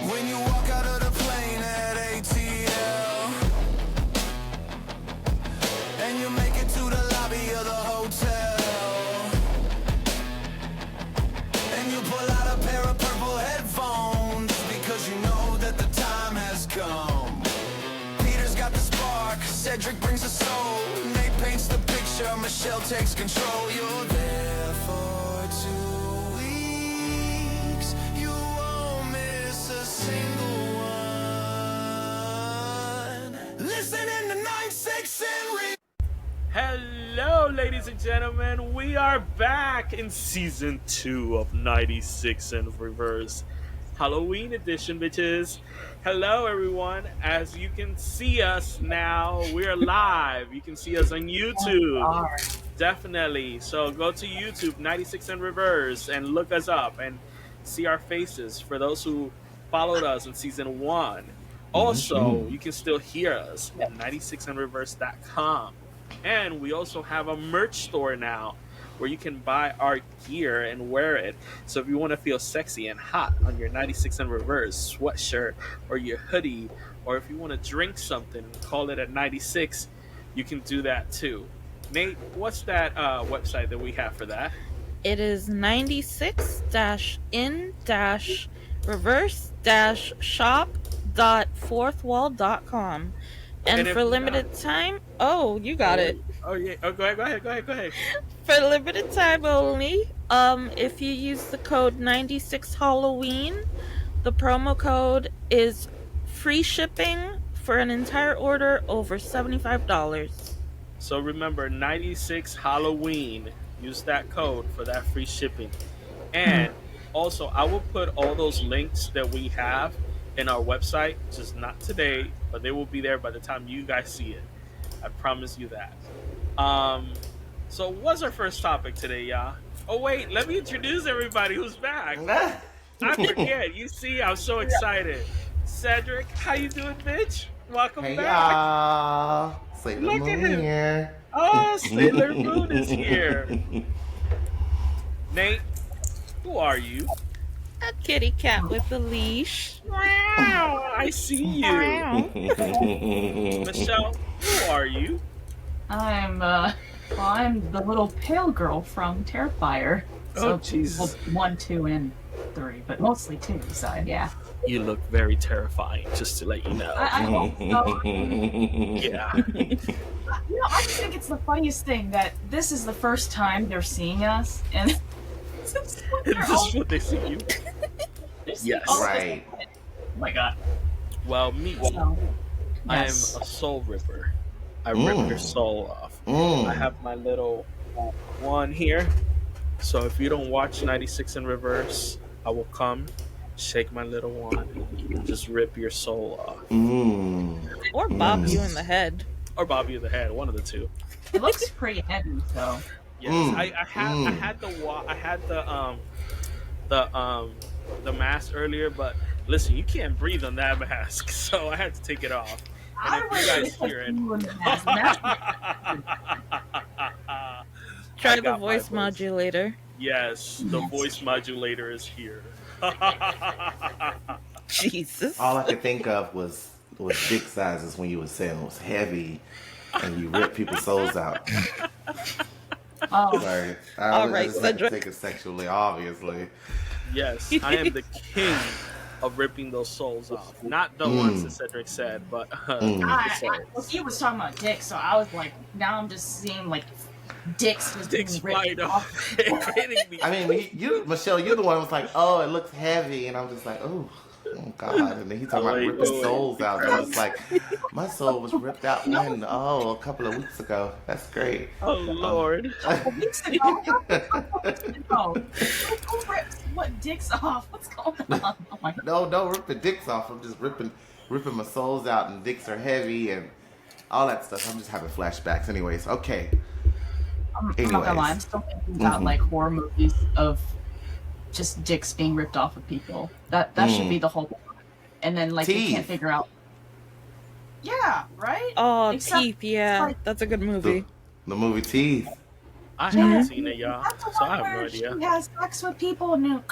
When you walk out of the plane at ATL and you make it to the lobby of the hotel and you pull out a pair of purple headphones because you know that the time has come. Peter's got the spark, Cedric brings the soul, Nate paints the picture, Michelle takes control. You're there for 2 weeks, you won't miss a single one. Listen in the 9-6 and read. Hello, ladies and gentlemen. We are back in season 2 of 96 in Reverse, Halloween edition, bitches. Hello, everyone. As you can see us now, we're live. You can see us on YouTube. Definitely. So go to YouTube, 96 in Reverse, and look us up and see our faces for those who followed us in season 1. Also, you can still hear us at 96inreverse.com. And we also have a merch store now where you can buy our gear and wear it. So if you want to feel sexy and hot on your 96 in Reverse sweatshirt or your hoodie, or if you want to drink something and call it at 96, you can do that too. Nate, what's that website that we have for that? It is 96-in-reverse-shop.fourthwall.com. And for limited time, you got it. Oh yeah. Oh, go ahead. For limited time only, if you use the code 96Halloween, the promo code is free shipping for an entire order over $75. So remember, 96 Halloween. Use that code for that free shipping. And also, I will put all those links that we have in our website, just not today, but they will be there by the time you guys see it. I promise you that. So what's our first topic today, y'all? Oh wait, let me introduce everybody who's back. I forget. You see, I'm so excited. Cedric, how you doing, bitch? Welcome back. Y'all. Sailor Look Moon at him. here. Oh, Sailor Moon is here. Nate, who are you? A kitty cat with a leash. Wow, I see you. Michelle, who are you? I'm the little pale girl from Terrifier. Oh, Jesus. 1, 2, and 3, but mostly 2. So yeah. You look very terrifying, just to let you know. I hope so. Yeah. I just think it's the funniest thing that this is the first time they're seeing us, and Is this what they see you? Yes. Right. Oh my god. Well, me. So, I am yes. a soul ripper. I rip your soul off. I have my little one here. So if you don't watch 96 in Reverse, I will come, shake my little one, and just rip your soul off. Or bop you in the head. Or bob you in the head, one of the two. It looks pretty heavy, so. Yes, I had the mask earlier, but listen, you can't breathe on that mask, so I had to take it off. And if you guys hear it, Try the voice modulator. Yes, the voice modulator is here. Jesus. All I could think of was dick sizes when you were saying it was heavy and you rip people's souls out. Oh. Sorry. All right, I just had to Cedric. take it sexually, obviously. Yes, I am the king of ripping those souls off. Not the ones that Cedric said, but the souls. He was talking about dicks, so I was like, now I'm just seeing like dicks just Dicks being ripped right off. Hitting me. I mean, you, Michelle, you're the one who was like, oh, it looks heavy. And I'm just like, oh God. And then he talking about ripping souls out. And I was like, my soul was ripped out a couple of weeks ago. That's great. Oh, Lord. Weeks ago. Who ripped what dicks off? What's going on? Oh my god. No, don't rip the dicks off. I'm just ripping my souls out, and dicks are heavy and all that stuff. I'm just having flashbacks. Anyways, okay. I'm not gonna lie, I'm still thinking about like horror movies of just dicks being ripped off of people. That should be the whole. And then like you can't figure out. Yeah, right? Oh, Except Teeth. Yeah, like, that's a good movie. The movie Teeth. I haven't yeah, seen it, y'all, that's the so one I have no where she idea. has sex with people and then,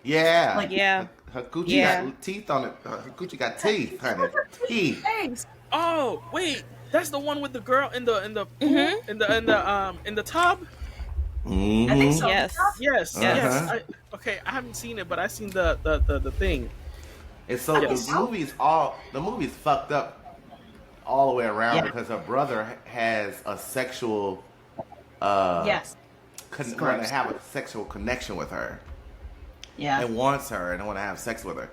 Yeah. like, Yeah, Her Gucci yeah. got teeth on it. Her Gucci got she teeth, honey. shows her Teeth. face. Oh wait, that's the one with the girl in the Mhm. pool in the tub. I think Mm-hmm. so. Yes. Yes, yes. Yes. Uh-huh. I haven't seen it, but I seen the thing. And so the Yes. movie's fucked up all the way around Yeah. because her brother has a sexual uh Yes. want to have a sexual connection with her Yeah. and wants her and want to have sex with her.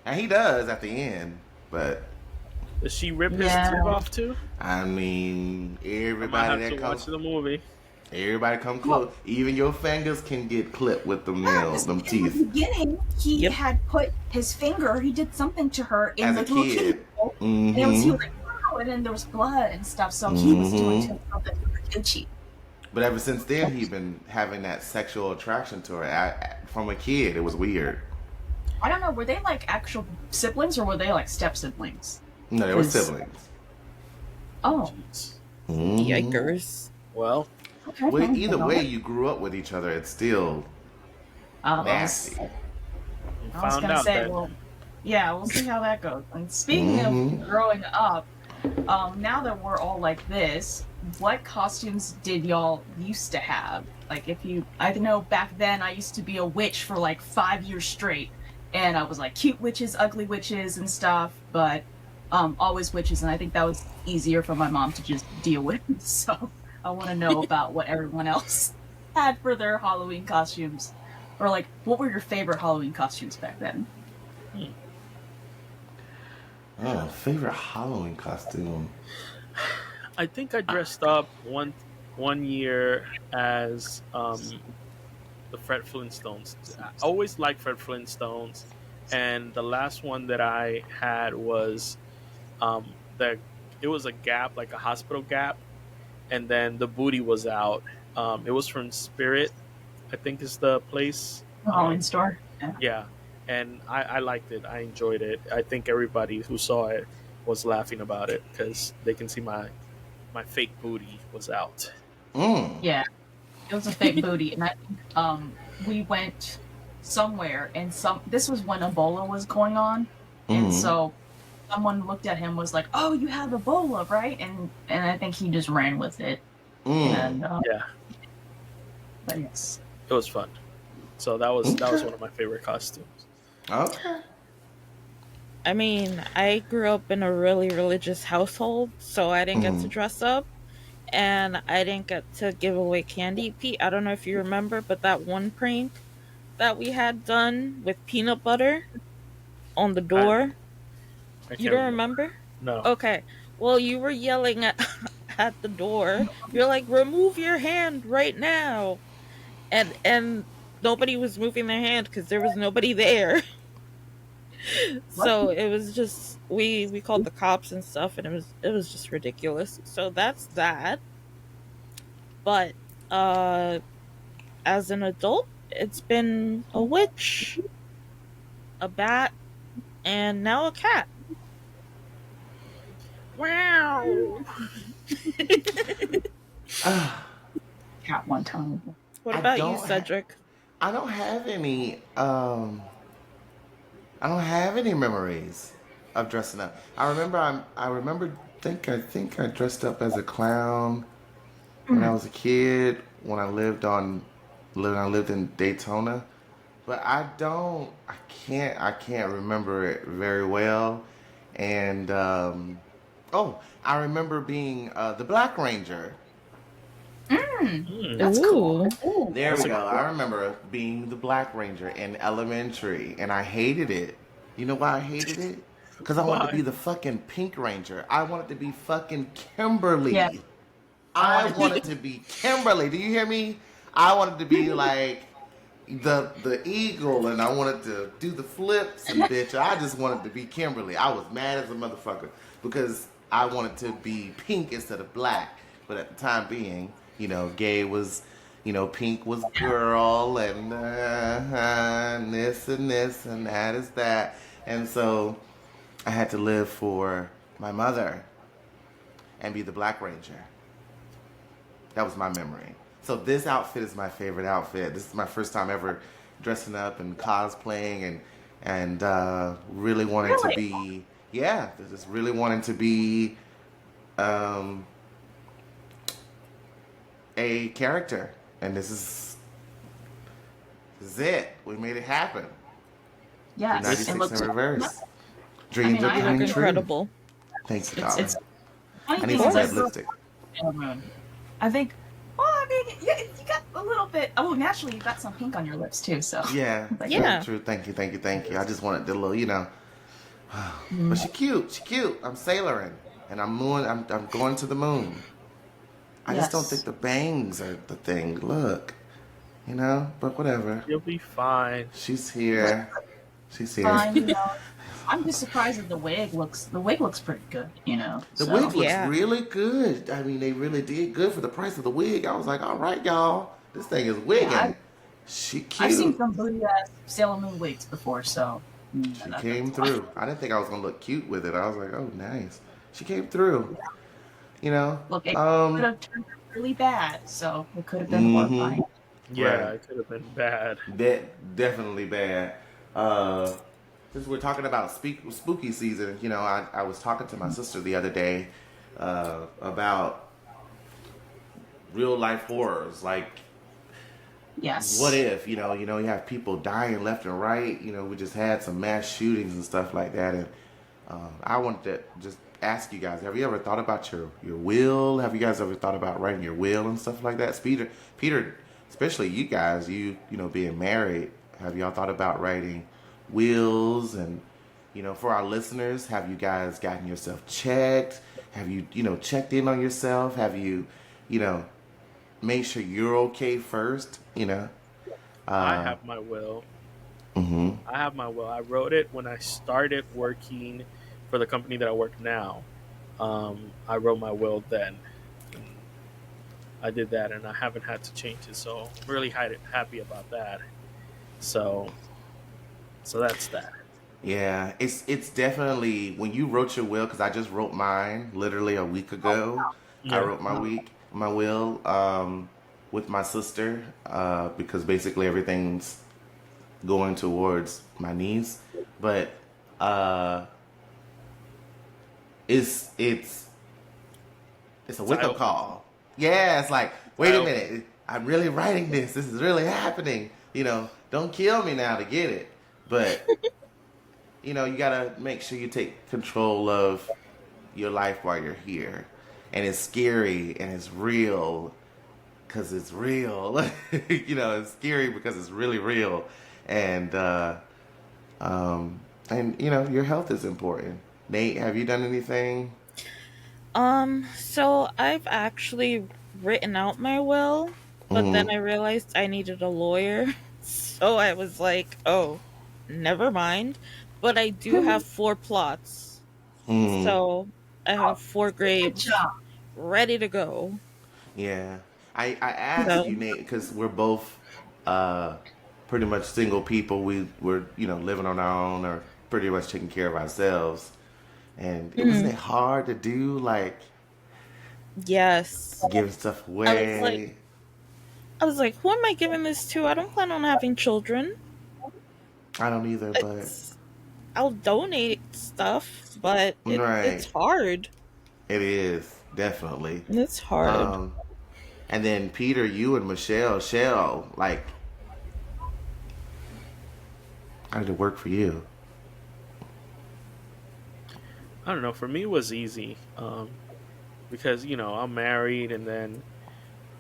And he does at the end, but Does she rip his Yeah. tooth off too? I mean, I might have everybody to that watch comes, the movie. everybody come close. Even your fingers can get clipped with them Yeah, nails, 'cause them in the teeth. beginning, he Yep. had put his finger, he did something to her in As the a little kid. kiddie bowl, and he Mm-hmm. was like, wow, and then there was blood and stuff, so he was doing to himself that he was itchy. But ever since then, he's been having that sexual attraction to her. From a kid, it was weird. I don't know, were they like actual siblings or were they like step siblings? No, they were 'Cause- siblings. Oh, Jeez. Mhm. Yikers. Well, okay. Well, either way, you grew up with each other. It's still nasty. you I was found gonna out say, that well, yeah, we'll see how that goes. And speaking Mhm. of growing up, now that we're all like this, what costumes did y'all used to have? Like, I know back then I used to be a witch for like 5 years straight, and I was like cute witches, ugly witches, and stuff, but always witches, and I think that was easier for my mom to just deal with. So I want to know about what everyone else had for their Halloween costumes, or like, what were your favorite Halloween costumes back then? Oh, favorite Halloween costume. I think I dressed up one year as the Fred Flintstones. I always liked Fred Flintstones, and the last one that I had was that it was a gap, like a hospital gap, and then the booty was out. It was from Spirit, I think is the place. The Halloween store. Yeah. Yeah, and I liked it. I enjoyed it. I think everybody who saw it was laughing about it because they can see my fake booty was out. Yeah, it was a fake booty, and I think we went somewhere, and this was when Ebola was going on, and so someone looked at him, was like, "Oh, you have Ebola, right?" And I think he just ran with it, and Yeah, but yes, it was fun. So that was one of my favorite costumes. Okay. I mean, I grew up in a really religious household, so I didn't get to dress up, and I didn't get to give away candy. Pete, I don't know if you remember, but that one prank that we had done with peanut butter on the door, I can't you don't remember? No. Okay. Well, you were yelling at the door. You're like, "Remove your hand right now," and nobody was moving their hand because there was nobody there. So it was just we called the cops and stuff, and it was just ridiculous. So that's that. But as an adult, it's been a witch, a bat, and now a cat. Wow. cat one time. What I about you, don't ha- Cedric? I don't have any. I don't have any memories of dressing up. I remember. I think I dressed up as a clown when I was a kid. When I lived in Daytona, but I can't remember it very well. And I remember being the Black Ranger. That's cool. There we go. I remember being the Black Ranger in elementary, and I hated it. You know why I hated it? Because I wanted to be the fucking Pink Ranger. I wanted to be fucking Kimberly. Yeah. I wanted to be Kimberly. Do you hear me? I wanted to be like the eagle, and I wanted to do the flips and bitch. I just wanted to be Kimberly. I was mad as a motherfucker because I wanted to be pink instead of black. But at the time being, gay was, pink was girl, and this and this and that is that. And so I had to live for my mother and be the Black Ranger. That was my memory. So this outfit is my favorite outfit. This is my first time ever dressing up and cosplaying and really wanting to be, yeah, just really wanting to be a character. And this is it. We made it happen. Yes, it 96 looks in reverse. I Dreams mean, are I You coming look true. incredible. Thanks, it's darling. funny I need thing some is, I red grew up lipstick. Sailor Moon. I think. Well, I mean, you got a little bit. Oh, naturally, you got some pink on your lips too. So Yeah, Like, Yeah. true. Thank you. I just wanted the little, Mm. But she cute. She cute. I'm sailoring, and I'm going to the moon. I just don't Yes. think the bangs are the thing. Look, but whatever. You'll be fine. She's here. She's here. fine. I'm just surprised that the wig looks pretty good. The so. wig looks Yeah. really good. I mean, they really did good for the price of the wig. I was like, all right, y'all, this thing is wigging. Yeah, She cute. I've seen some booty ass Sailor Moon wigs before, so. She came through. I didn't think I was gonna look cute with it. I was like, oh, nice. She came through. Look, it could have turned out really bad, so it could have been horrifying. Yeah, Right. it could have been bad. Definitely bad. Since we're talking about spooky season, I was talking to my sister the other day about real life horrors. Like, Yes. what if, you have people dying left and right. We just had some mass shootings and stuff like that. And I wanted to just ask you guys, have you ever thought about your will? Have you guys ever thought about writing your will and stuff like that? Peter, especially you guys, being married, have y'all thought about writing wills? And for our listeners, have you guys gotten yourself checked? Have you checked in on yourself? Have you made sure you're okay first? I have my will. Mm-hmm. I have my will. I wrote it when I started working for the company that I work now. I wrote my will then. I did that, and I haven't had to change it, so I'm really happy about that. So that's that. Yeah, it's definitely when you wrote your will, because I just wrote mine literally a week ago. Yeah. I wrote my will with my sister because basically everything's going towards my niece, but it's a wake up call. Yeah, it's like, wait a minute, I'm really writing this. This is really happening. Don't kill me now to get it, but you gotta make sure you take control of your life while you're here, and it's scary and it's real because it's real. It's scary because it's really real, and your health is important. Nate, have you done anything? So I've actually written out my will, but then I realized I needed a lawyer. So I was like, oh, never mind. But I do have 4 plots. So I have 4 Good graves job. ready to go. Yeah, I asked No. you, Nate, because we're both pretty much single people. We're living on our own or pretty much taking care of ourselves. And wasn't it hard to do, like, Yes. giving stuff away? I was like, who am I giving this to? I don't plan on having children. I don't either, but I'll donate stuff, but Right. it's hard. it is definitely. It's hard. And then Peter, you and Shell, like, how did it work for you? I don't know. For me, it was easy because I'm married, and then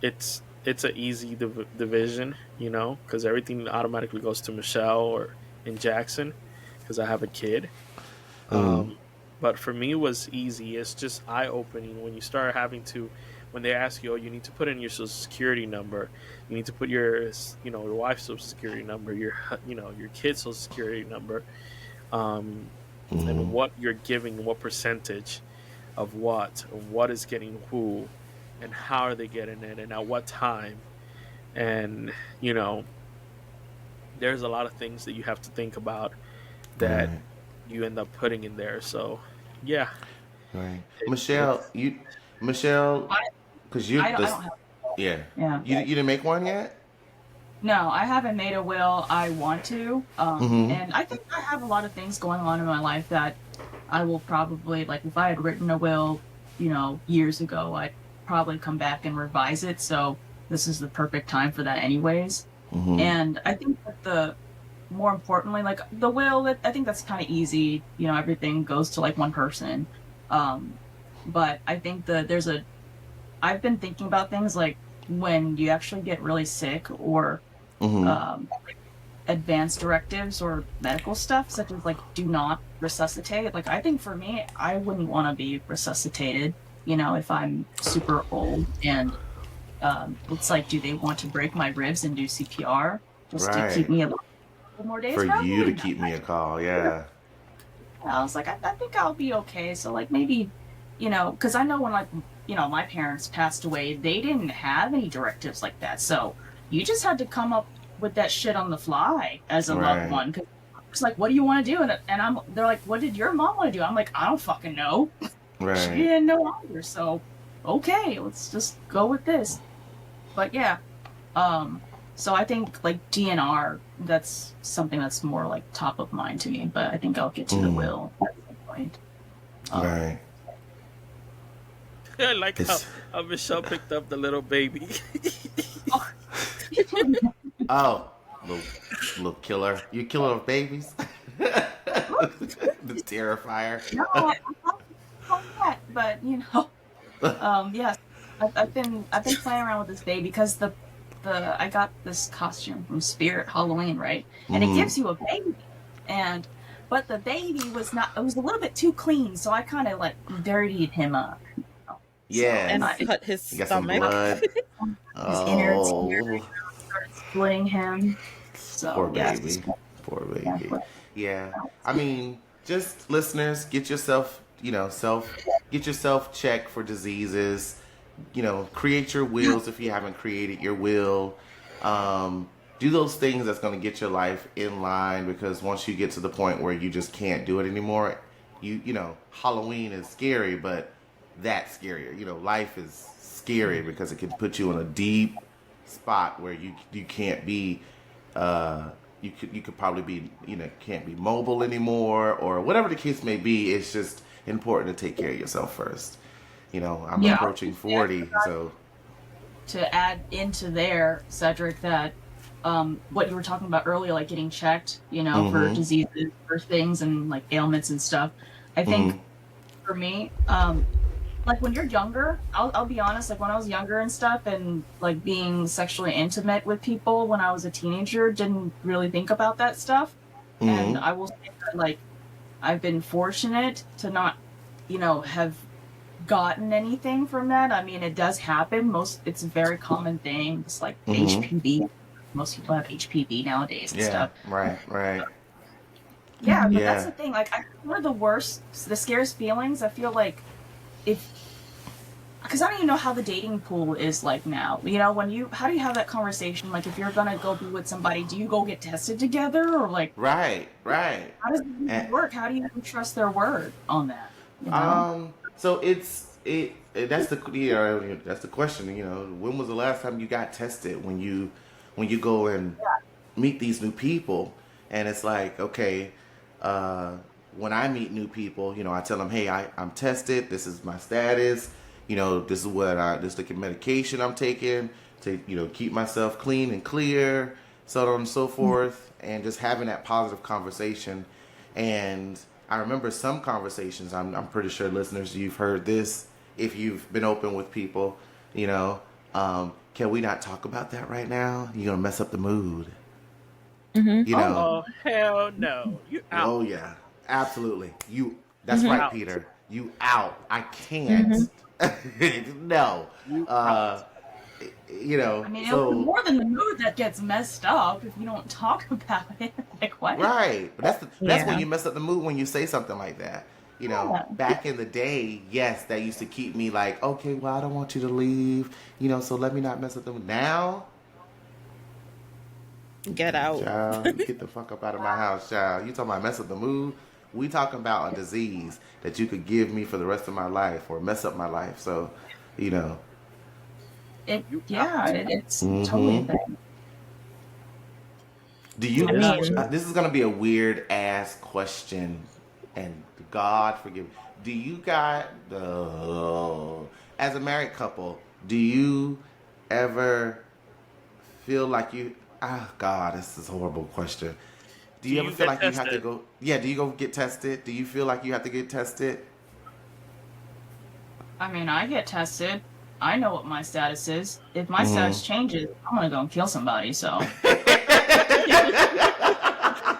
it's an easy division, because everything automatically goes to Michelle or in Jackson because I have a kid. But for me, it was easy. It's just eye opening when you start having to, when they ask you, oh, you need to put in your social security number, you need to put your your wife's social security number, your kid's social security number. And what you're giving, what percentage of what is getting who, and how are they getting it, and at what time. And there's a lot of things that you have to think about that you end up putting in there. So yeah, Right. It's Michelle, I, because you, I don't have. yeah, Yeah. you didn't make one yet? No, I haven't made a will. I want to. Mm-hmm. And I think I have a lot of things going on in my life that I will probably, like, if I had written a will, years ago, I'd probably come back and revise it. So this is the perfect time for that, anyways. Mm-hmm. And I think that more importantly, like the will, that I think that's kind of easy. Everything goes to like one person. Um, but I think I've been thinking about things like when you actually get really sick or Mm-hmm. like advanced directives or medical stuff, such as like do not resuscitate. Like I think for me, I wouldn't want to be resuscitated. If I'm super old and it's like, do they want to break my ribs and do CPR just to keep Right. me alive for more days? For you to Probably not. keep me a call, yeah. I was like, I think I'll be okay. So like maybe, because I know when like my parents passed away, they didn't have any directives like that. So you just had to come up with that shit on the fly as a loved Right. one. Cause it's like, what do you want to do? And they're like, what did your mom want to do? I'm like, I don't fucking know. She Right. didn't know either. So okay, let's just go with this. But yeah, so I think like DNR, that's something that's more like top of mind to me. But I think I'll get to the will at some point. Right. I like It's how Michelle picked up the little baby. oh, little killer. You killer of babies? The terrifier. No, I not yet, but yes, I've been playing around with this baby because I got this costume from Spirit Halloween, right? And it Mm-hmm. gives you a baby, but the baby was not. It was a little bit too clean, so I kind of like dirtied him up. Yes. And I cut his You got some stomach. blood. his innards Oh, started splitting him. So poor yeah, baby. Poor yeah, baby. Yeah. I mean, just listeners, get yourself, get yourself checked for diseases. Create your wills if you haven't created your will. Do those things that's going to get your life in line, because once you get to the point where you just can't do it anymore, Halloween is scary, but that's scarier. Life is scary because it can put you in a deep spot where you can't be you could probably be can't be mobile anymore, or whatever the case may be. It's just important to take care of yourself first. I'm yeah. approaching 40, so To add into there, Cedric, that what you were talking about earlier, like getting checked, for mm-hmm. diseases, for things and like ailments and stuff. I think Mm-hmm. for me, like when you're younger, I'll be honest, like when I was younger and stuff, and like being sexually intimate with people when I was a teenager, didn't really think about that stuff. And Mm-hmm. I will say that like I've been fortunate to not, have gotten anything from that. I mean, it does happen. It's a very common thing. It's like Mm-hmm. HPV. Most people have HPV nowadays and Yeah, stuff. right. Yeah, but that's Yeah. the thing. Like, one of the scariest feelings. I feel like because I don't even know how the dating pool is like now. How do you have that conversation? Like, if you're gonna go be with somebody, do you go get tested together, or like, Right. how does it And, work? How do you trust their word on that? You know? so that's that's the question. When was the last time you got tested? When you go and meet these new people, and it's like, okay, when I meet new people, I tell them, hey, I'm tested. This is my status. This is this is the medication I'm taking to, keep myself clean and clear, so on and so forth, and just having that positive conversation. And I remember some conversations, I'm pretty sure listeners, you've heard this if you've been open with people, can we not talk about that right now? You're going to mess up the mood. Mm-hmm. Oh hell no! You out. Oh yeah, absolutely. That's right, Out. Peter. You out. I can't. No. You Uh, I mean, it'll be more than the mood that gets messed up if you don't talk about it. Like, what? right. But that's when Yeah. you mess up the mood, when you say something like that. Yeah. Back in the day, yes, that used to keep me like, okay, well, I don't want you to leave, so let me not mess up the mood. Now, Get out. child, get the fuck up out of my house, child. You talking about mess up the mood? We talking about a disease that you could give me for the rest of my life or mess up my life. So, you know. It's Mhm. totally a thing. Do you? I mean, This is gonna be a weird ass question, and God forgive me. Do you got as a married couple? Do you ever feel like you? Ah, God, this is a horrible question. Do Do you ever you feel get like you have to tested? go? Yeah. Do you go get tested? Do you feel like you have to get tested? I mean, I get tested. I know what my status is. If my Mm-hmm. status changes, I'm gonna go and kill somebody. So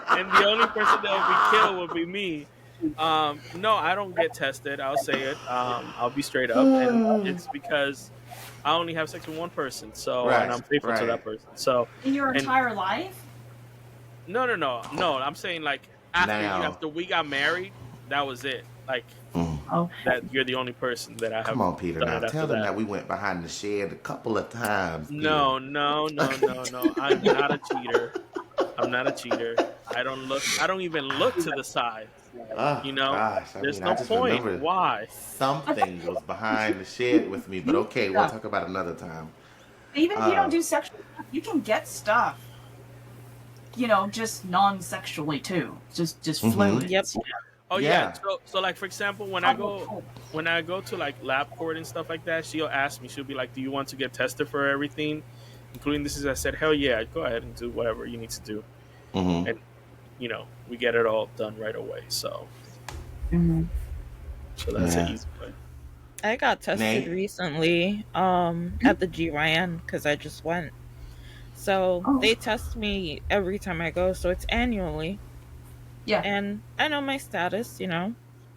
And the only person that will be killed will be me. No, I don't get tested. I'll say it. I'll be straight up, and it's because I only have sex with one person. So, and Right. I'm faithful to that Right. person. So, in your and entire life, no. I'm saying like Now. after we got married, that was it. Like Mm. okay. that, you're the only person that I have Come on, Peter. done Now it after tell them that. that we went behind the shed a couple of times, Peter. No. I'm not a cheater. I'm not a cheater. I don't look. I don't even look to the side. Oh You know, gosh, I there's mean, I no just point. remember Why? something was behind the shed with me, but okay, we'll talk about it another time. Even if you Uh, don't do sexual stuff, you can get stuff. You know, just non-sexually too. Just Mhm. fluids. Yep. Oh yeah. Yeah. So like for example, Oh, when I go to like lab court and stuff like that, she'll ask me. She'll be like, "Do you want to get tested for everything, including this?" Is I said, "Hell yeah, go ahead and do whatever you need to do," Mhm. and we get it all done right away. mhm. So that's an Yeah. easy way. I got tested Nate. recently at the GYN because I just went. So Oh, they test me every time I go, so it's annually. yeah. And I know my status,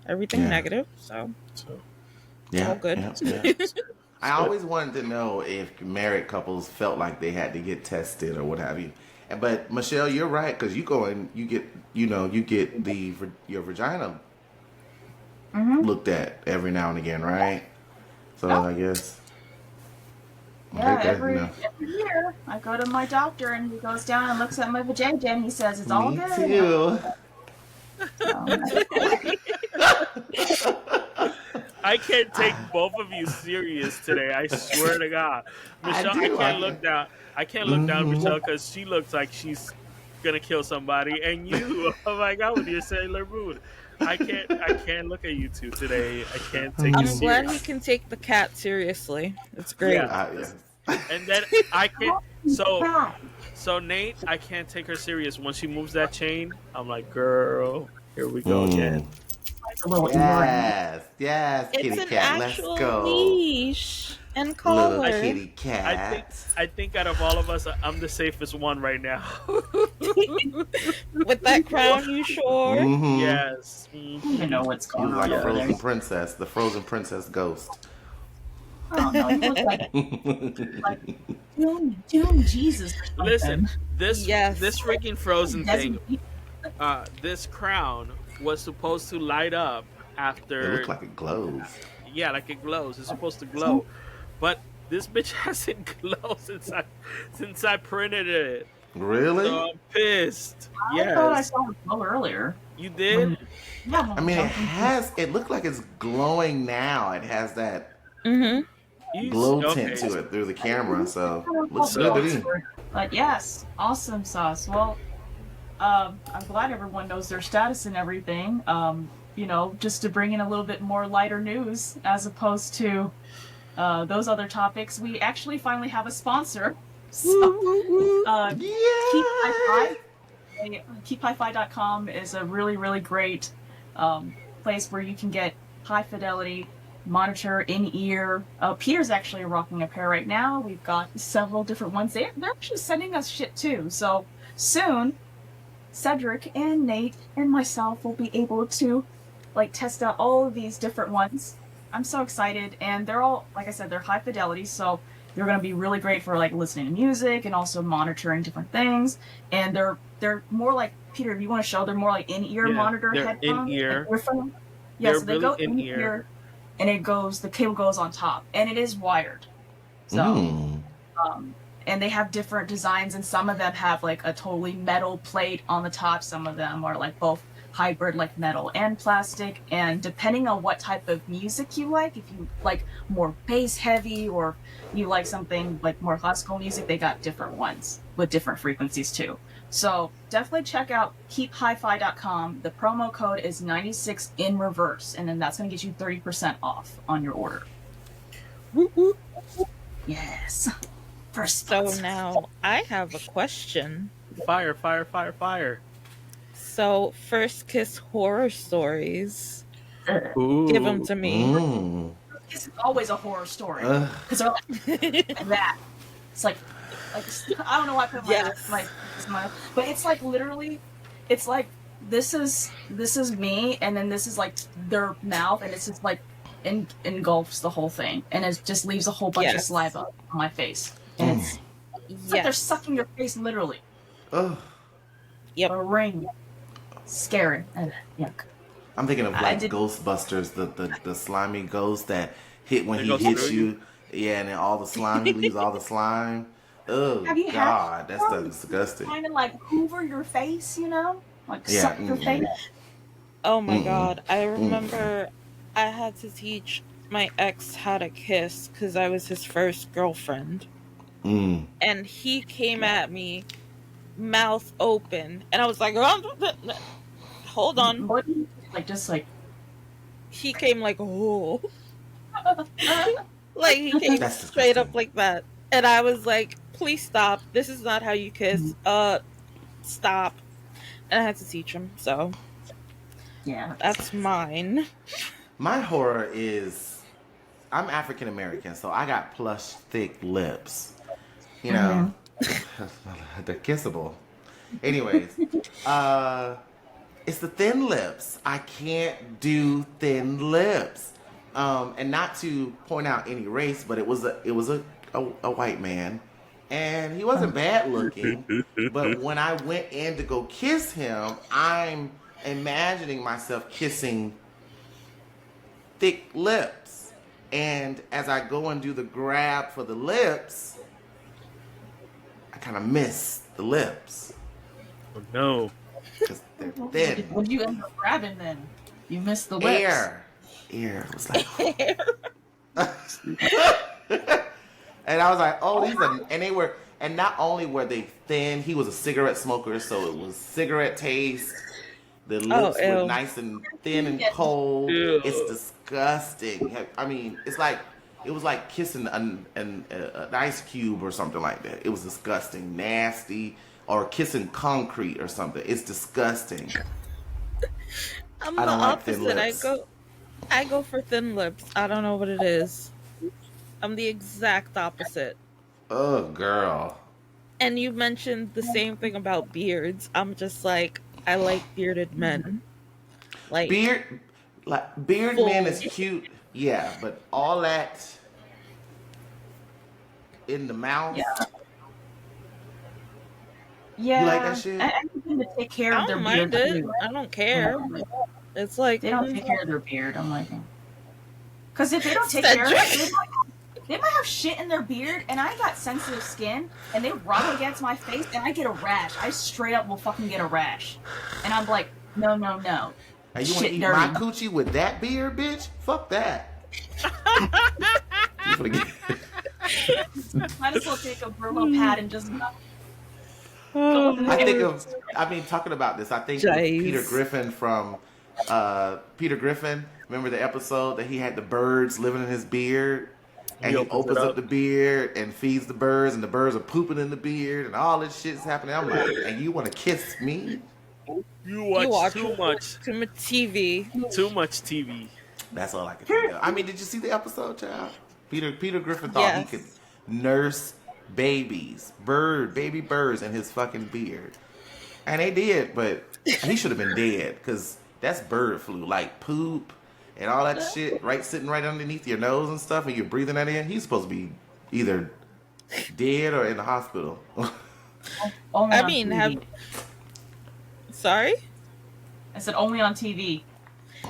everything Yeah. negative, so So all Yeah. good. Yeah. Yeah. I always wanted to know if married couples felt like they had to get tested or what have you. But Michelle, you're right because you go and you get you get your vagina Mm-hmm. looked at every now and again, right? So Yep. I guess I Yeah, hate that, every year I go to my doctor and he goes down and looks at my vajayjay and he says it's all Me good. too. I can't take both of you serious today. I swear to God, I Michelle. I do. can't look down. I can't look down, Michelle, because she looks like she's gonna kill somebody. And you, oh my God, with your Sailor Moon, I can't. I can't look at you two today. I can't take you I'm glad he serious. can take the cat seriously. It's great. Yeah, Yes. and then I can't. So Nate, I can't take her serious when she moves that chain. I'm like, girl, here we go again. A little earring. Yes, It's kitty an cat. Let's actual go. leash and Little collar. kitty I think cat. I think out of all of us, I'm the safest one right now. With that crown, you sure? Mm-hmm. Yes. I don't even know what's You going look on like a over frozen there. princess, the frozen princess ghost. I don't know. You look like doom Jesus or something. Listen, this Yes. this freaking Frozen thing, Doesn't- this crown was supposed to light up It after. looks like it glows. Yeah, like it glows. It's supposed to glow, but this bitch hasn't glowed since I printed it. Really? So I'm pissed. I thought I Yes, saw it glow earlier. you did. Yeah, I mean, it looks like it's glowing now. It has that Mm-hmm. glow Okay. tint to it through the camera, so looks good to me. But yes, awesome sauce. Well, I'm glad everyone knows their status and everything. Just to bring in a little bit more lighter news as opposed to those other topics, we actually finally have a sponsor. So, Keep Hi-Fi. KeepHiFi.com is a really, really great place where you can get high fidelity monitor in ear. Peter's actually rocking a pair right now. We've got several different ones. They're actually sending us shit too. So soon, Cedric and Nate and myself will be able to test out all of these different ones. I'm so excited, and they're all, like I said, they're high fidelity, so they're going to be really great for listening to music and also monitoring different things. And they're more like, Peter, if you want to show, they're more like in-ear monitor they're headphones. in-ear. Yeah, They're so they really go in-ear. and the cable goes on top, and it is wired. So, Mm. and they have different designs, and some of them have a totally metal plate on the top. Some of them are both hybrid like metal and plastic. And depending on what type of music you like, if you like more bass heavy or you like something like more classical music, they got different ones with different frequencies too. So definitely check out keephifi.com. The promo code is 96 in reverse, and then that's going to get you 30% off on your order. Whoop, whoop. Yes. First So sponsor. now I have a question. Fire, fire, fire, fire. So, first kiss horror stories. Ooh. Give them to me. Mm. This is always a horror story Ugh. because they're like that. It's like I don't know why I put Yes. my but it's like literally, it's like this is me, and then this is like their mouth, and it's just like engulfs the whole thing, and it just leaves a whole bunch of Yes. saliva on my face, and it's like they're Yes. sucking your face literally. Ugh. Yep. A ring, scary, and yuck. I'm thinking of I like did- Ghostbusters, the slimy ghost that hit when It he goes hits through you. Yeah, and then all the slime, he leaves all the slime. Oh Have you had God, that's one? disgusting. Kind of like hoover your face, you know, like Yeah, suck your face. Oh my Mm-mm. god. I remember I had to teach my ex how to kiss because I was his first girlfriend. Mm. And he came at me, mouth open. And I was like, hold on. What do you- like just like He came like, oh. Like, he came That's straight up disgusting. like that. And I was like, please stop. This is not how you kiss. Stop. And I had to teach him. So, yeah. that's mine. My horror is, I'm African American, so I got plush, thick lips. You know, they're kissable. Anyways, it's the thin lips. I can't do thin lips. And not to point out any race, but it was a white man, and he wasn't bad looking. But when I went in to go kiss him, I'm imagining myself kissing thick lips, and as I go and do the grab for the lips, I kind of miss the lips Oh, no. because they're thin. What did you end up grabbing then? You missed the lips. Air it was like, and I was like, oh, these are, and they were, and not only were they thin, he was a cigarette smoker, so it was cigarette taste. The lips were ew. nice and thin and cold. Ew. It's disgusting. I mean, it's like, it was like kissing an ice cube or something like that. It was disgusting, nasty, or kissing concrete or something. It's disgusting. I'm I the don't like thin opposite. lips. I go for thin lips. I don't know what it is. I'm the exact opposite. Oh, girl. And you mentioned the same thing about beards. I'm just like, I like bearded men. Like, Beard Full. man is cute, yeah, but all that in the mouth. Yeah. Yeah. You like that shit? I need them to take care I of their don't mind beard it. too. I don't care. It's like, They don't take care of their beard. I'm like, because if they don't take care of Cedric. it, they might have shit in their beard, and I got sensitive skin, and they rub against my face, and I get a rash. I straight up will fucking get a rash, and I'm like, no. And you want to Shit eat dirty. my coochie with that beard, bitch? Fuck that. You wanna get- Might as well take a Brillo pad and just. I mean, talking about this, I think of Jeez. Peter Griffin from Peter Griffin. Remember the episode that he had the birds living in his beard? And he opens up the beard and feeds the birds, and the birds are pooping in the beard, and all this shit's happening. I'm like, and you want to kiss me? You watch too much. Too much TV. Too much TV. That's all I can think of. I mean, did you see the episode, child? Peter Griffin thought he Yes. could nurse baby birds in his fucking beard. And they did, but he should have been dead, because that's bird flu, like poop and all that shit sitting right underneath your nose and stuff, and you're breathing that in. He's supposed to be either dead or in the hospital. Only I on mean, TV. Sorry? I said only on TV.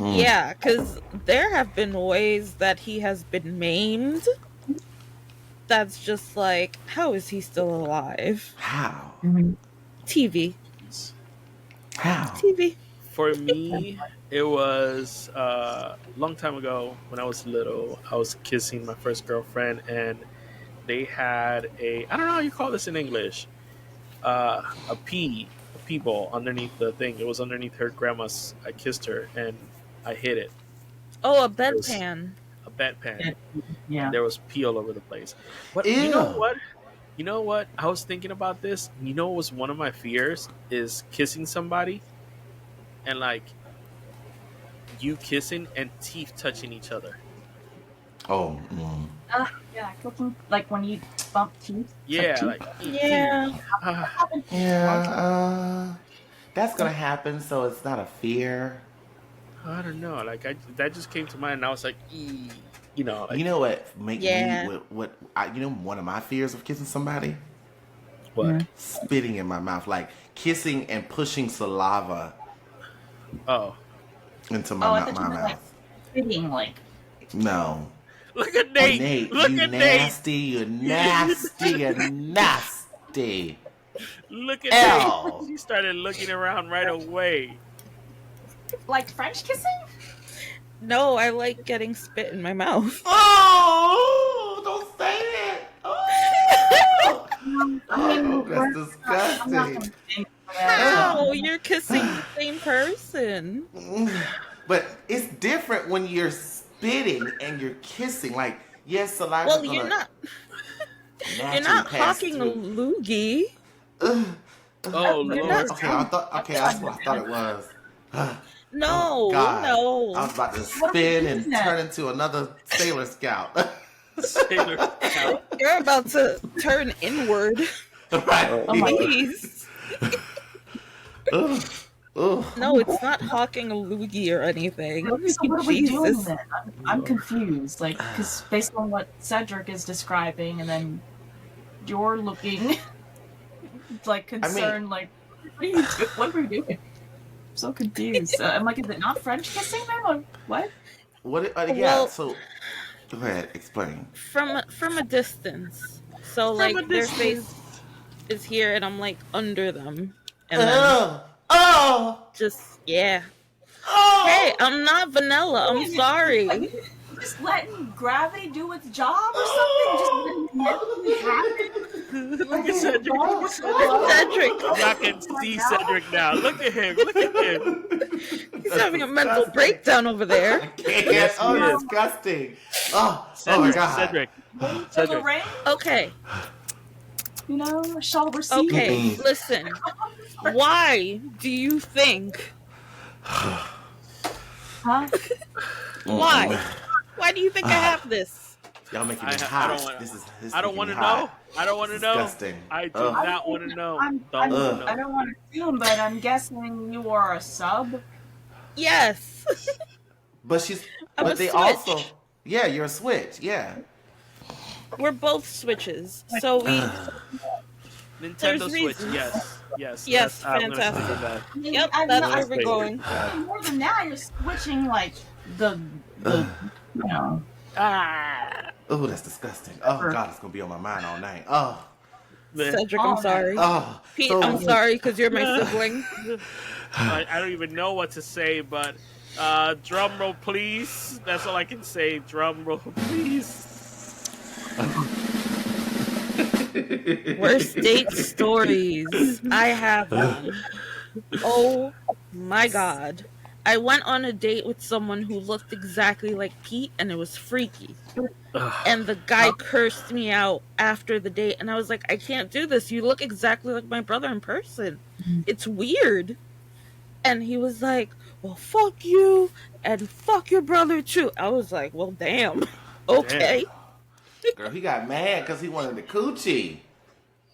Yeah, because there have been ways that he has been maimed. That's just like, how is he still alive? How? TV. How? TV. For me, it was a long time ago when I was little. I was kissing my first girlfriend, and they had I don't know how you call this in English, a pee ball underneath the thing. It was underneath her grandma's. I kissed her, and I hit it. Oh, a It was bedpan. a bedpan. Yeah. There was pee all over the place. But Ew. you know what? You know what? I was thinking about this. You know what was one of my fears is kissing somebody and like you kissing and teeth touching each other. Oh. Yeah, cooking, like when you bump teeth. Yeah, teeth. like Yeah. Yeah. That's gonna happen, so it's not a fear. I don't know. Like that just came to mind, and I was like, you know, like You know what make Yeah. me you know one of my fears of kissing somebody? what? Spitting in my mouth, like kissing and pushing saliva Oh, into Oh, my, I mou- thought my you meant like mouth. fitting, like. No. look at Oh, Nate! Nate, Look you at nasty, you nasty, you nasty. Nate! Look at Ew. Nate! She started looking around right away. Like French kissing? No, I like getting spit in my mouth. Oh, don't say it. Oh, oh that's I'm not disgusting. gonna think of that. How? You're kissing the same person. But it's different when you're spitting and you're kissing. Like, yes, saliva. Well, you're not hawking a loogie. Oh You're Lord! not- Okay, that's what I thought it was. No, Oh, God. no. I was about to spin and turn into another Sailor Scout. Sailor Scout. You're about to turn inward. Right. Oh my Please. Ugh. Ugh. No, it's not hawking a loogie or anything. So what are we doing Jesus. then? I'm confused. Like, because based on what Cedric is describing, and then you're looking like concerned, like, what are we doing? I'm so confused. I'm like, is it not French kissing then? Or what? What? Yeah. Well- So, go ahead. Explain. From a distance. So like their face is here and I'm like under them. And then Oh. just yeah. Oh. Hey, I'm not vanilla. I'm sorry. Like, just letting gravity do its job or something? Just letting it happen? Look at Cedric. Cedric. Y'all can see Cedric now. Look at him. Look at him. He's having a mental breakdown over there. Yes, oh, he is. disgusting. Oh, Cedric. oh my God. Cedric. To the Cedric. rain, Okay. you know, shall receive. Okay. Listen. Why do you think? Huh? Why? Why do you think I have this? Y'all making me I hot. don't wanna- This is I don't making want me to know. hot. I don't want to know. Disgusting. I do Ugh. not want to know. I Don't want to know. don't want to assume, but I'm guessing you are a sub. Yes. But she's. I'm but a they switch. also. Yeah, you're a switch. Yeah. We're both switches. So we Nintendo There's Switch. reasons. Yes. Yes, I'm gonna fantastic. say that. Yep, I'm that's not- where we're Wait. going. More than that, you're switching like the you know. Oh, that's disgusting. Oh God, it's gonna be on my mind all night. Oh. Cedric, I'm sorry. Oh. Pete, so- I'm sorry because you're my sibling. I don't even know what to say, but drum roll, please. That's all I can say. Drum roll, please. Worst date stories. I have one. Oh my God. I went on a date with someone who looked exactly like Pete and it was freaky. And the guy cursed me out after the date and I was like, I can't do this. You look exactly like my brother in person. It's weird. And he was like, well, fuck you and fuck your brother too. I was like, well, damn. Okay. Girl, he got mad because he wanted the coochie.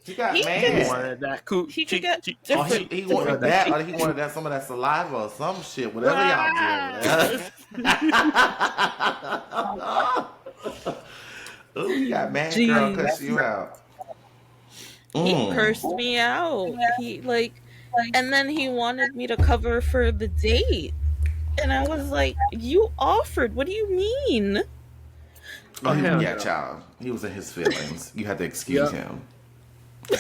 He got He mad. Wanted that cool. He could get Oh, different. he wanted that, or he wanted that some of that saliva or some shit, whatever y'all do. Oh, he got mad, girl, Jeez. cuss you out. He cursed me out. He and then he wanted me to cover for the date. And I was like, you offered. What do you mean? Oh, hell yeah, no. child. He was in his feelings. You had to excuse Yeah. him.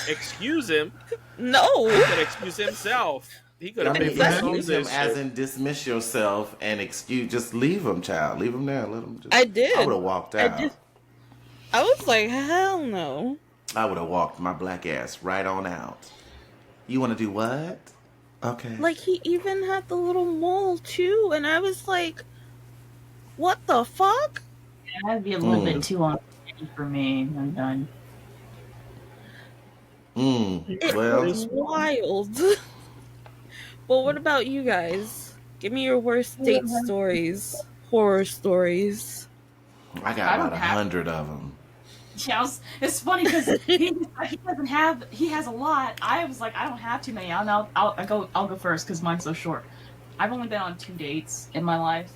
Excuse him. No. He could excuse himself. He could I have mean, made if me you some use him this as shit. in dismiss yourself and excuse, just leave him, child. Leave him there. Let him just. I did. I would have walked I out. did. I was like, hell no. I would have walked my black ass right on out. You want to do what? Okay. Like, he even had the little mole too, and I was like, what the fuck? That'd be a little bit too on for me. I'm done. It Well, was wild. Well, what about you guys? Give me your worst date stories, horror stories. I got I about don't have- 100 of them. Yeah, it's funny because he doesn't have. He has a lot. I was like, I don't have too many. I'll go first because mine's so short. I've only been on 2 dates in my life,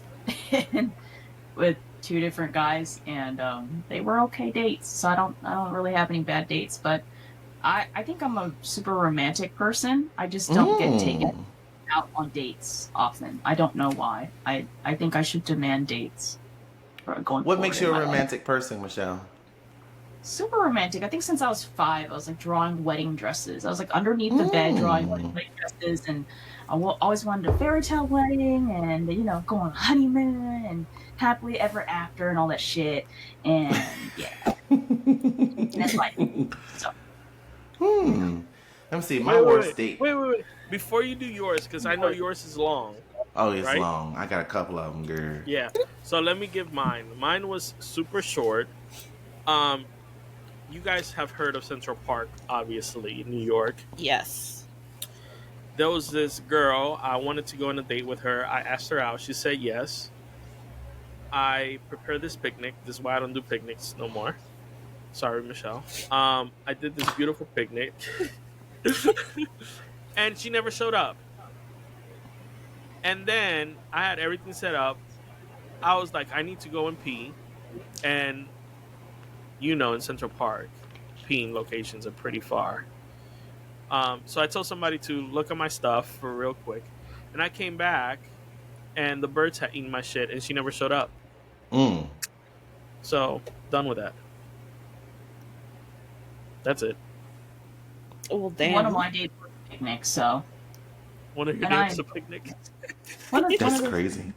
with 2 different guys, and they were okay dates. So I don't really have any bad dates. But I think I'm a super romantic person. I just don't get taken out on dates often. I don't know why. I think I should demand dates. What makes you a romantic person, Michelle? Super romantic. I think since I was 5, I was like drawing wedding dresses. I was like underneath the bed drawing wedding dresses, and I always wanted a fairy tale wedding, and go on honeymoon and happily ever after and all that shit. And yeah, and that's life. So Let me see. My worst date. Wait. Before you do yours, because I know yours is long. Oh, it's right? long. I got a couple of them, girl. Yeah. So let me give mine. Mine was super short. You guys have heard of Central Park, obviously, in New York. Yes. There was this girl. I wanted to go on a date with her. I asked her out. She said yes. I prepared this picnic. This is why I don't do picnics no more. Sorry, Michelle. I did this beautiful picnic. And she never showed up. And then I had everything set up. I was like, I need to go and pee. And in Central Park, peeing locations are pretty far. So I told somebody to look at my stuff for real quick. And I came back, and the birds had eaten my shit, and she never showed up. So, done with that. That's it. Oh, damn. one of my dates was a picnic, so One of your And dates a picnic? That's crazy.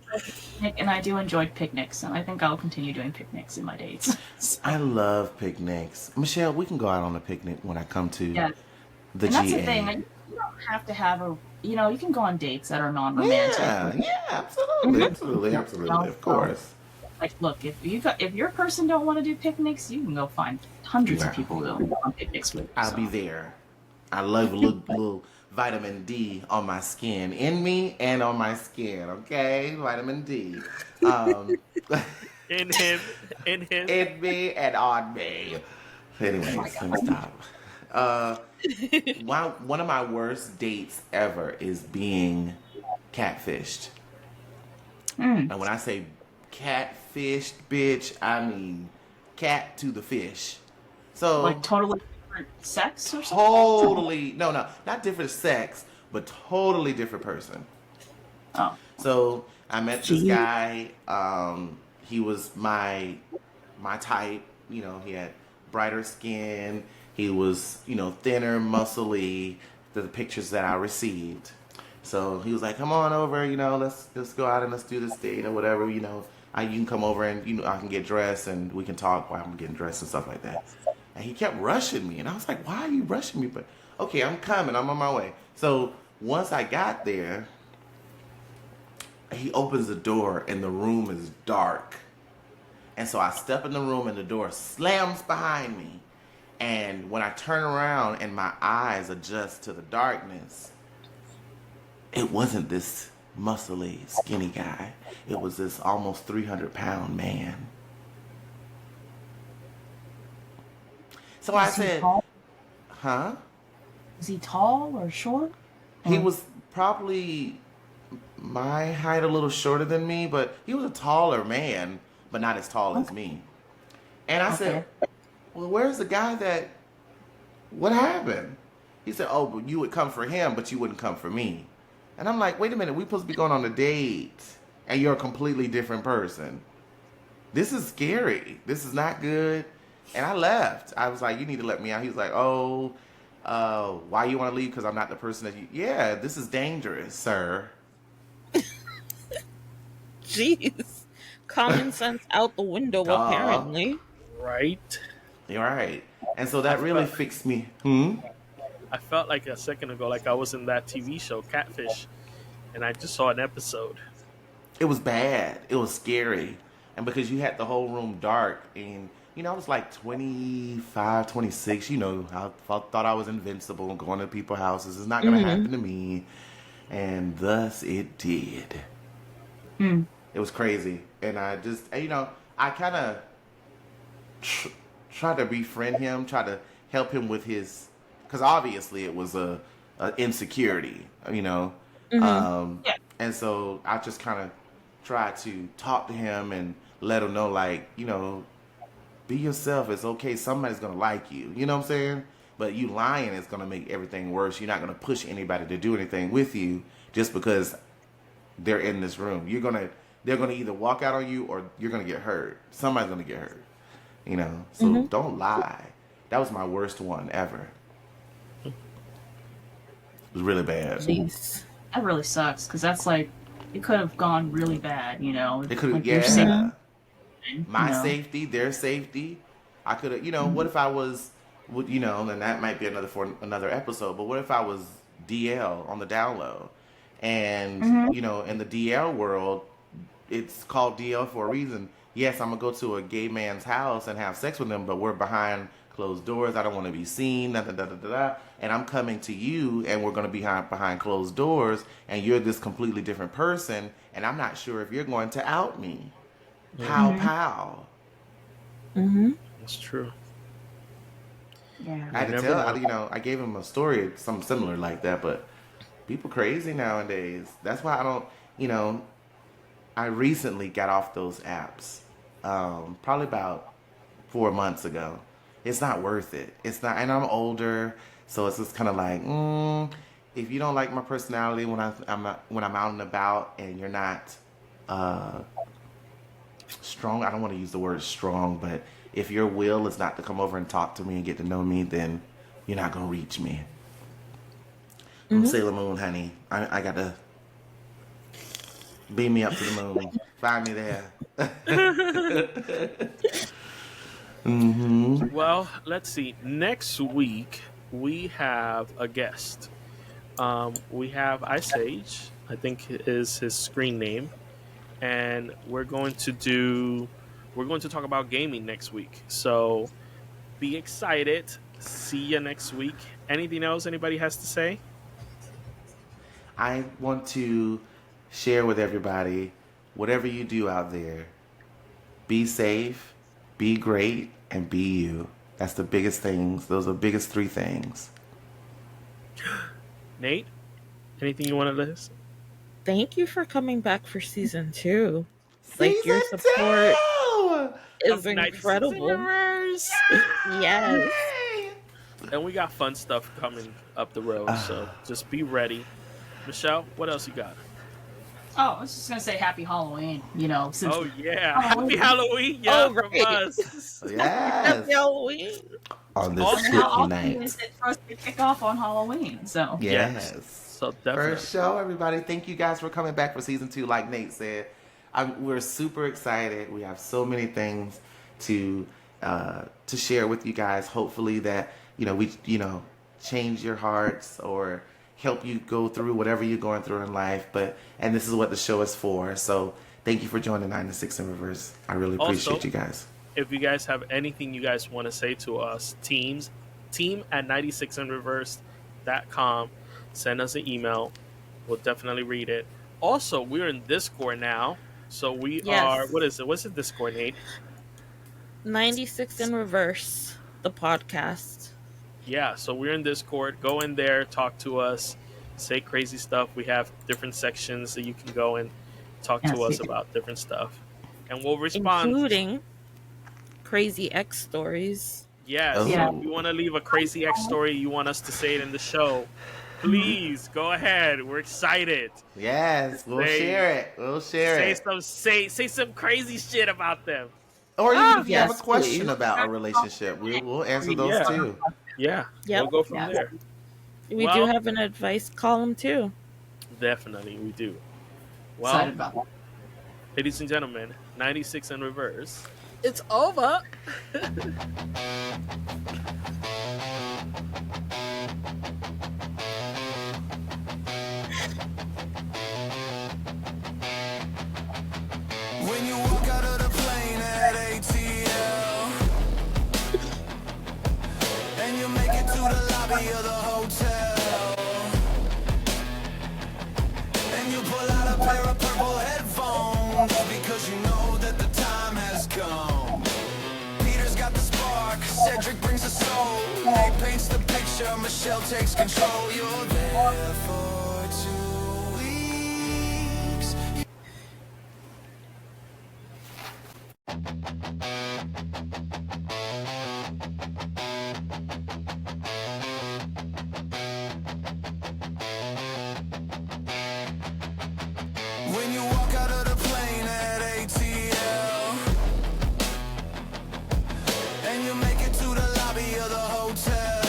And I do enjoy picnics, and I think I'll continue doing picnics in my dates. So, I love picnics. Michelle, we can go out on a picnic when I come to yeah. the And GA. that's the thing. Like, you don't have to have you can go on dates that are non-romantic. Yeah, absolutely. Of course. Like, look, if your person don't want to do picnics, you can go find hundreds of people who go on picnics with you. I'll be there. I love a little vitamin D on my skin, in me and on my skin. Okay, vitamin D. In him. In me and on me. Anyways, let me stop. One of my worst dates ever is being catfished. And when I say catfished, bitch, I mean cat to the fish. So Like totally different sex or something. no, not different sex, but totally different person. Oh, So I met this guy. He was my type. He had brighter skin. He was, thinner, muscly. The pictures that I received. So he was like, "Come on over. Let's go out and let's do this date or whatever. You can come over and I can get dressed and we can talk while I'm getting dressed and stuff like that." And he kept rushing me, and I was like, "Why are you rushing me?" But okay, I'm coming. I'm on my way. So once I got there, he opens the door and the room is dark. And so I step in the room and the door slams behind me. And when I turn around and my eyes adjust to the darkness, it wasn't this muscly, skinny guy. It was this almost 300-pound man. So I said, tall? huh? Is he tall or short? He was probably my height, a little shorter than me, but he was a taller man, but not as tall as me. And I said, "Well, where's the guy what happened?" He said, "Oh, but you would come for him, but you wouldn't come for me." And I'm like, "Wait a minute, we're supposed to be going on a date, and you're a completely different person. This is scary. This is not good." And I left. I was like, "You need to let me out." He was like, "Oh, why you want to leave? Because I'm not the person that you. Yeah, this is dangerous, sir. Jeez. Common sense out the window, Duh. apparently. Right. You're right. And so that really fixed me. I felt like a second ago, like I was in that TV show, Catfish, and I just saw an episode. It was bad. It was scary. And because you had the whole room dark, and, I was like 25, 26, I thought I was invincible going to people's houses. It's not going to happen to me. And thus it did. It was crazy. And I just, I kind of tried to befriend him, try to help him with his, because obviously it was a insecurity, and so I just kind of tried to talk to him and let him know, like, be yourself. It's okay. Somebody's gonna like you. You know what I'm saying? But you lying is gonna make everything worse. You're not gonna push anybody to do anything with you just because they're in this room. They're gonna either walk out on you or you're gonna get hurt. Somebody's gonna get hurt. So don't lie. That was my worst one ever. It was really bad. Jeez. That really sucks because that's like it could have gone really bad. It could have, like your safety, my safety, their safety. I could have, what if I was, and that might be another episode. But what if I was DL on the down low, and in the DL world, it's called DL for a reason. Yes, I'm gonna go to a gay man's house and have sex with him, but we're behind closed doors. I don't want to be seen. And I'm coming to you, and we're gonna be behind closed doors, and you're this completely different person, and I'm not sure if you're going to out me. Pow. That's true. Yeah. I had to tell. I gave him a story, something similar like that, but people crazy nowadays. That's why I don't. I recently got off those apps, probably about 4 months ago. It's not worth it. It's not, and I'm older, so it's just kind of like, if you don't like my personality when I'm out and about, and you're not strong. I don't want to use the word strong, but if your will is not to come over and talk to me and get to know me, then you're not gonna reach me. I'm Sailor Moon, honey. I got to. Beam me up to the moon. Find me there. Well, let's see. Next week we have a guest. We have Ice Age, I think is his screen name, and we're going to talk about gaming next week. So be excited. See you next week. Anything else anybody has to say? I want to share with everybody, whatever you do out there, be safe, be great, and be you. That's the biggest things. Those are the biggest 3 things. Nate, anything you want to list? Thank you for coming back for season 2. Like, your support is incredible. Yes. And we got fun stuff coming up the road, so just be ready. Michelle, what else you got? Oh, I was just gonna say Happy Halloween. Since Oh yeah, Happy Halloween, yeah, Oh, right. from us. Yes. Happy Halloween. On this how spooky often night. is it for us to kick off on Halloween? So Yes. So definitely. First show, everybody. Thank you guys for coming back for season 2. Like Nate said, we're super excited. We have so many things to share with you guys. Hopefully that we change your hearts or help you go through whatever you're going through in life. And this is what the show is for. So thank you for joining 96 in Reverse. I really appreciate Also, you guys. If you guys have anything you guys want to say to us, team at 96inreverse.com. Send us an email. We'll definitely read it. Also, we're in Discord now. So we are, what is it? What's the Discord, Nate? 96 in Reverse, the podcast. Yeah, so we're in Discord. Go in there, talk to us, say crazy stuff. We have different sections that you can go and talk to us about different stuff. And we'll respond. Including Crazy X stories. Yes. Oh. So if you want to leave a Crazy X story, you want us to say it in the show, please go ahead. We're excited. Yes, we'll share it. We'll share it. Say some crazy shit about them. Or even if you have yes, a question please. about a relationship, we'll answer those too. Yeah, Yep. we'll go from Yeah. there. We do have an advice column too. Definitely, we do. Well, Excited about that. ladies and gentlemen, 96 in reverse. It's over. When you walk out of the plane at ATL and you make it to the lobby of the hotel and you pull out a pair of purple headphones because you know that the time has come. Peter's got the spark, Cedric brings the soul, Nate paints the picture, Michelle takes control. You're there for 2 weeks. When you walk out of the plane at ATL and you make it to the lobby of the hotel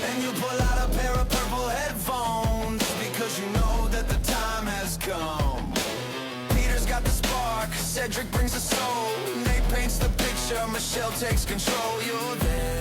and you pull out a pair of purple headphones because you know that the time has come. Peter's got the spark, Cedric brings the soul, Nate paints the picture, Michelle takes control. You're there